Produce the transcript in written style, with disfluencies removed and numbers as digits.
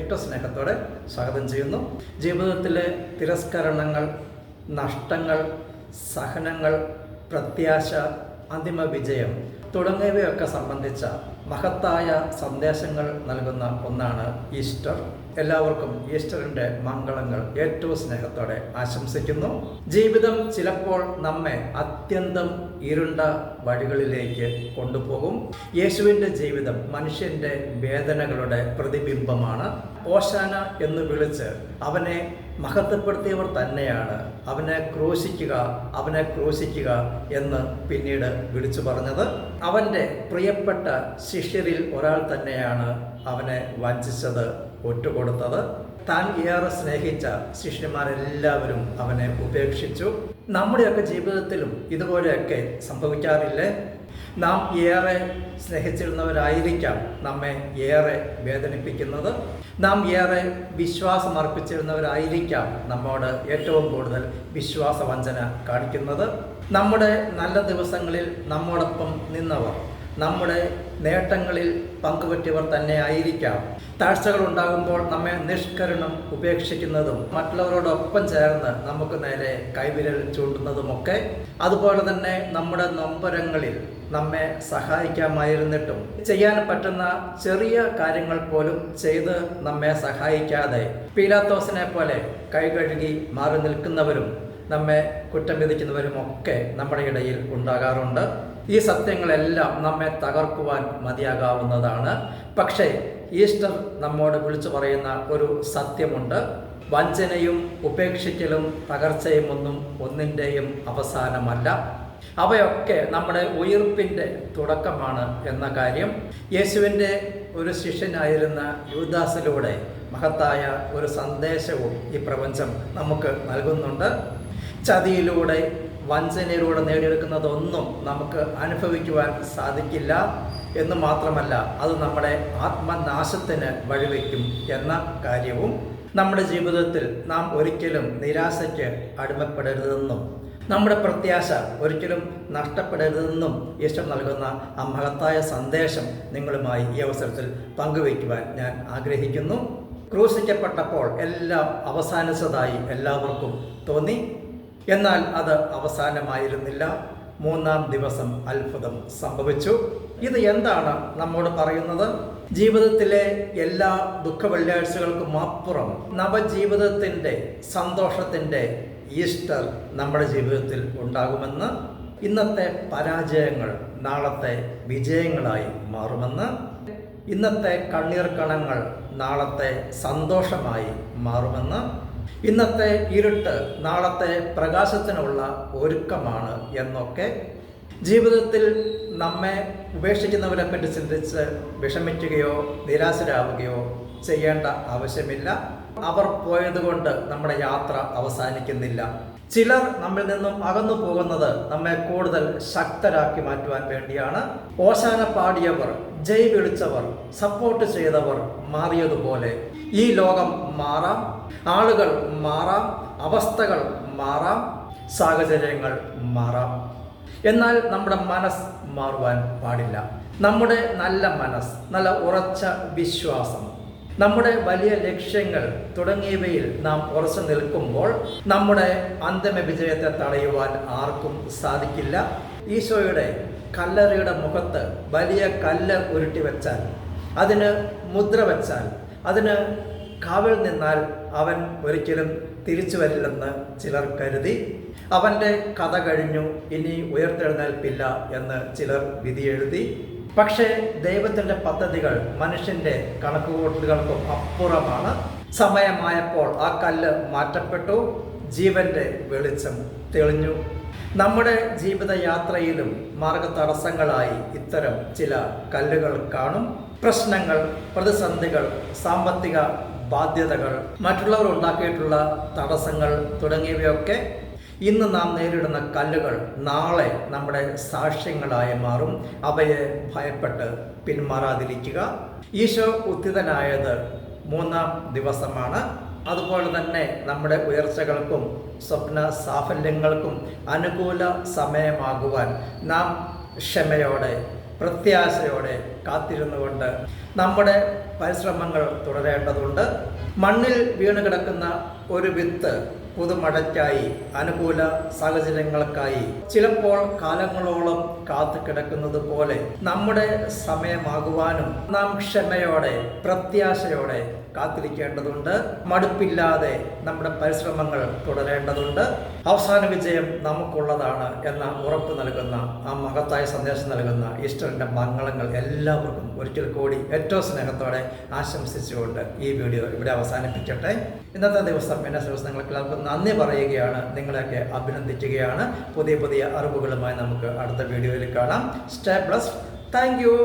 ഏറ്റവും സ്നേഹത്തോടെ സ്വാഗതം ചെയ്യുന്നു. ജീവിതത്തിലെ തിരസ്കരണങ്ങൾ, നഷ്ടങ്ങൾ, സഹനങ്ങൾ, പ്രത്യാശ, അന്തിമ വിജയം തുടങ്ങിയവയൊക്കെ സംബന്ധിച്ച മഹത്തായ സന്ദേശങ്ങൾ നൽകുന്ന ഒന്നാണ് ഈസ്റ്റർ. എല്ലാവർക്കും ഈസ്റ്ററിൻ്റെ മംഗളങ്ങൾ ഏറ്റവും സ്നേഹത്തോടെ ആശംസിക്കുന്നു. ജീവിതം ചിലപ്പോൾ നമ്മെ അത്യന്തം ഇരുണ്ട വഴികളിലേക്ക് കൊണ്ടുപോകും. യേശുവിൻ്റെ ജീവിതം മനുഷ്യൻ്റെ വേദനകളുടെ പ്രതിബിംബമാണ്. ഓശാന എന്ന് വിളിച്ച് അവനെ മഹത്വപ്പെടുത്തിയവർ തന്നെയാണ് അവനെ ക്രൂശിക്കുക എന്ന് പിന്നീട് വിളിച്ചു പറഞ്ഞത്. അവൻ്റെ പ്രിയപ്പെട്ട ശിഷ്യരിൽ ഒരാൾ തന്നെയാണ് അവനെ വഞ്ചിച്ചത്, ഒറ്റുകൊടുത്തത്. താൻ ഏറെ സ്നേഹിച്ച ശിഷ്യന്മാരെല്ലാവരും അവനെ ഉപേക്ഷിച്ചു. നമ്മുടെയൊക്കെ ജീവിതത്തിലും ഇതുപോലെയൊക്കെ സംഭവിക്കാറില്ലേ? നാം ഏറെ സ്നേഹിച്ചിരുന്നവരായിരിക്കാം നമ്മെ ഏറെ വേദനിപ്പിക്കുന്നത്. നാം ഏറെ വിശ്വാസം അർപ്പിച്ചിരുന്നവരായിരിക്കാം നമ്മോട് ഏറ്റവും കൂടുതൽ വിശ്വാസവഞ്ചന കാണിക്കുന്നത്. നമ്മുടെ നല്ല ദിവസങ്ങളിൽ നമ്മോടൊപ്പം നിന്നവർ, നമ്മുടെ നേട്ടങ്ങളിൽ പങ്കുപറ്റിയവർ തന്നെ ആയിരിക്കാം താഴ്ചകൾ ഉണ്ടാകുമ്പോൾ നമ്മെ നിഷ്കരുണം ഉപേക്ഷിക്കുന്നതും മറ്റുള്ളവരോടൊപ്പം ചേർന്ന് നമുക്ക് നേരെ കൈവിരൽ ചൂണ്ടുന്നതുമൊക്കെ. അതുപോലെ തന്നെ നമ്മുടെ നൊമ്പരങ്ങളിൽ നമ്മെ സഹായിക്കാമായിരുന്നിട്ടും ചെയ്യാൻ പറ്റുന്ന ചെറിയ കാര്യങ്ങൾ പോലും ചെയ്ത് നമ്മെ സഹായിക്കാതെ പീലാത്തോസിനെ പോലെ കൈ കഴുകി മാറി നിൽക്കുന്നവരും നമ്മെ കുറ്റം വിധിക്കുന്നവരുമൊക്കെ നമ്മുടെ ഇടയിൽ ഉണ്ടാകാറുണ്ട്. ഈ സത്യങ്ങളെല്ലാം നമ്മെ തകർക്കുവാൻ മതിയാകാവുന്നതാണ്. പക്ഷേ ഈസ്റ്റർ നമ്മോട് വിളിച്ചു പറയുന്ന ഒരു സത്യമുണ്ട്. വഞ്ചനയും ഉപേക്ഷിക്കലും തകർച്ചയും ഒന്നിൻ്റെയും അവസാനമല്ല. അവയൊക്കെ നമ്മുടെ ഉയിർപ്പിൻ്റെ തുടക്കമാണ് എന്ന കാര്യം യേശുവിൻ്റെ ഒരു ശിഷ്യനായിരുന്ന യൂദാസിലൂടെ മഹത്തായ ഒരു സന്ദേശവും ഈ പ്രപഞ്ചം നമുക്ക് നൽകുന്നുണ്ട്. ചതിയിലൂടെ, വഞ്ചനയിലൂടെ നേടിയെടുക്കുന്നതൊന്നും നമുക്ക് അനുഭവിക്കുവാൻ സാധിക്കില്ല എന്ന് മാത്രമല്ല, അത് നമ്മുടെ ആത്മനാശത്തിന് വഴിവെക്കും എന്ന കാര്യവും. നമ്മുടെ ജീവിതത്തിൽ നാം ഒരിക്കലും നിരാശയ്ക്ക് അടിമപ്പെടരുതെന്നും നമ്മുടെ പ്രത്യാശ ഒരിക്കലും നഷ്ടപ്പെടരുതെന്നും ഈശ്വർ നൽകുന്ന ആ മഹത്തായ സന്ദേശം നിങ്ങളുമായി ഈ അവസരത്തിൽ പങ്കുവയ്ക്കുവാൻ ഞാൻ ആഗ്രഹിക്കുന്നു. ക്രൂശിക്കപ്പെട്ടപ്പോൾ എല്ലാം അവസാനിച്ചതായി എല്ലാവർക്കും തോന്നി. എന്നാൽ അത് അവസാനമായിരുന്നില്ല. 3-ാം ദിവസം അത്ഭുതം സംഭവിച്ചു. ഇത് എന്താണ് നമ്മോട് പറയുന്നത്? ജീവിതത്തിലെ എല്ലാ ദുഃഖ വെള്ളിയാഴ്ചകൾക്കും അപ്പുറം നവജീവിതത്തിൻ്റെ സന്തോഷത്തിൻ്റെ ഈസ്റ്റർ നമ്മുടെ ജീവിതത്തിൽ ഉണ്ടാകുമെന്ന്, ഇന്നത്തെ പരാജയങ്ങൾ നാളത്തെ വിജയങ്ങളായി മാറുമെന്ന്, ഇന്നത്തെ കണ്ണീർ കണങ്ങൾ നാളത്തെ സന്തോഷമായി മാറുമെന്ന്, ഇന്നത്തെ ഇരുട്ട് നാളത്തെ പ്രകാശത്തിനുള്ള ഒരുക്കമാണ് എന്നൊക്കെ. ജീവിതത്തിൽ നമ്മെ ഉപേക്ഷിക്കുന്നവരെ പറ്റി ചിന്തിച്ച് വിഷമിക്കുകയോ നിരാശരാവുകയോ ചെയ്യേണ്ട ആവശ്യമില്ല. അവർ പോയതുകൊണ്ട് നമ്മുടെ യാത്ര അവസാനിക്കുന്നില്ല. ചിലർ നമ്മിൽ നിന്നും അകന്നു പോകുന്നത് നമ്മെ കൂടുതൽ ശക്തരാക്കി മാറ്റുവാൻ വേണ്ടിയാണ്. ഓശാന പാടിയവർ, ജയ് വിളിച്ചവർ, സപ്പോർട്ട് ചെയ്തവർ മാറിയതുപോലെ ഈ ലോകം മാറാം, ആളുകൾ മാറാം, അവസ്ഥകൾ മാറാം, സാഹചര്യങ്ങൾ മാറാം. എന്നാൽ നമ്മുടെ മനസ്സ് മാറുവാൻ പാടില്ല. നമ്മുടെ നല്ല മനസ്സ്, നല്ല ഉറച്ച വിശ്വാസം, നമ്മുടെ വലിയ ലക്ഷ്യങ്ങൾ തുടങ്ങിയവയിൽ നാം ഉറച്ചു നിൽക്കുമ്പോൾ നമ്മുടെ അന്തിമ വിജയത്തെ തടയുവാൻ ആർക്കും സാധിക്കില്ല. ഈശോയുടെ കല്ലറയുടെ മുഖത്ത് വലിയ കല്ല് ഉരുട്ടി വെച്ചാൽ, അതിന് മുദ്ര വെച്ചാൽ, അതിന് കാവൽ നിന്നാൽ അവൻ ഒരിക്കലും തിരിച്ചു വരില്ലെന്ന് ചിലർ കരുതി. അവൻ്റെ കഥ കഴിഞ്ഞു, ഇനി ഉയർത്തെഴുന്നേൽപ്പില്ല എന്ന് ചിലർ വിധിയെഴുതി. പക്ഷേ ദൈവത്തിൻ്റെ പദ്ധതികൾ മനുഷ്യൻ്റെ കണക്കുകൂട്ടലുകൾക്കും അപ്പുറമാണ്. സമയമായപ്പോൾ ആ കല്ല് മാറ്റപ്പെട്ടു, ജീവൻ്റെ വെളിച്ചം തെളിഞ്ഞു. നമ്മുടെ ജീവിതയാത്രയിലും മാർഗതടസ്സങ്ങളായി ഇത്തരം ചില കല്ലുകൾ കാണും. പ്രശ്നങ്ങൾ, പ്രതിസന്ധികൾ, സാമ്പത്തിക ബാധ്യതകൾ, മറ്റുള്ളവർ ഉണ്ടാക്കിയിട്ടുള്ള തടസ്സങ്ങൾ തുടങ്ങിയവയൊക്കെ ഇന്ന് നാം നേരിടുന്ന കല്ലുകൾ നാളെ നമ്മുടെ സാക്ഷ്യങ്ങളായി മാറും. അവയെ ഭയപ്പെട്ട് പിന്മാറാതിരിക്കുക. ഈശോ ഉത്ഥിതനായത് 3-ാം ദിവസമാണ്. അതുപോലെ തന്നെ നമ്മുടെ ഉയർച്ചകൾക്കും സ്വപ്ന സാഫല്യങ്ങൾക്കും അനുകൂല സമയമാകുവാൻ നാം ക്ഷമയോടെ, പ്രത്യാശയോടെ കാത്തിരുന്നുകൊണ്ട് നമ്മുടെ പരിശ്രമങ്ങൾ തുടരേണ്ടതുണ്ട്. മണ്ണിൽ വീണ് കിടക്കുന്ന ഒരു വിത്ത് പുതുമഴയ്ക്കായി, അനുകൂല സാഹചര്യങ്ങൾക്കായി ചിലപ്പോൾ കാലങ്ങളോളം കാത്തു കിടക്കുന്നത് പോലെ നമ്മുടെ സമയമാകുവാനും നാം ക്ഷമയോടെ, പ്രത്യാശയോടെ കാത്തിരിക്കേണ്ടതുണ്ട്. മടുപ്പില്ലാതെ നമ്മുടെ പരിശ്രമങ്ങൾ തുടരേണ്ടതുണ്ട്. അവസാന വിജയം നമുക്കുള്ളതാണ് എന്ന ഉറപ്പ് നൽകുന്ന, ആ മഹത്തായ സന്ദേശം നൽകുന്ന ഈസ്റ്ററിൻ്റെ മംഗളങ്ങൾ എല്ലാവർക്കും ഒരിക്കൽ കൂടി ഏറ്റവും സ്നേഹത്തോടെ ആശംസിച്ചുകൊണ്ട് ഈ വീഡിയോ ഇവിടെ അവസാനിപ്പിക്കട്ടെ. ഇന്നത്തെ ദിവസം എന്നെ നിങ്ങൾക്ക് എല്ലാവർക്കും നന്ദി പറയുകയാണ്, നിങ്ങളെയൊക്കെ അഭിനന്ദിക്കുകയാണ്. പുതിയ അറിവുകളുമായി നമുക്ക് അടുത്ത വീഡിയോയിൽ കാണാം. Stay blessed. Thank you.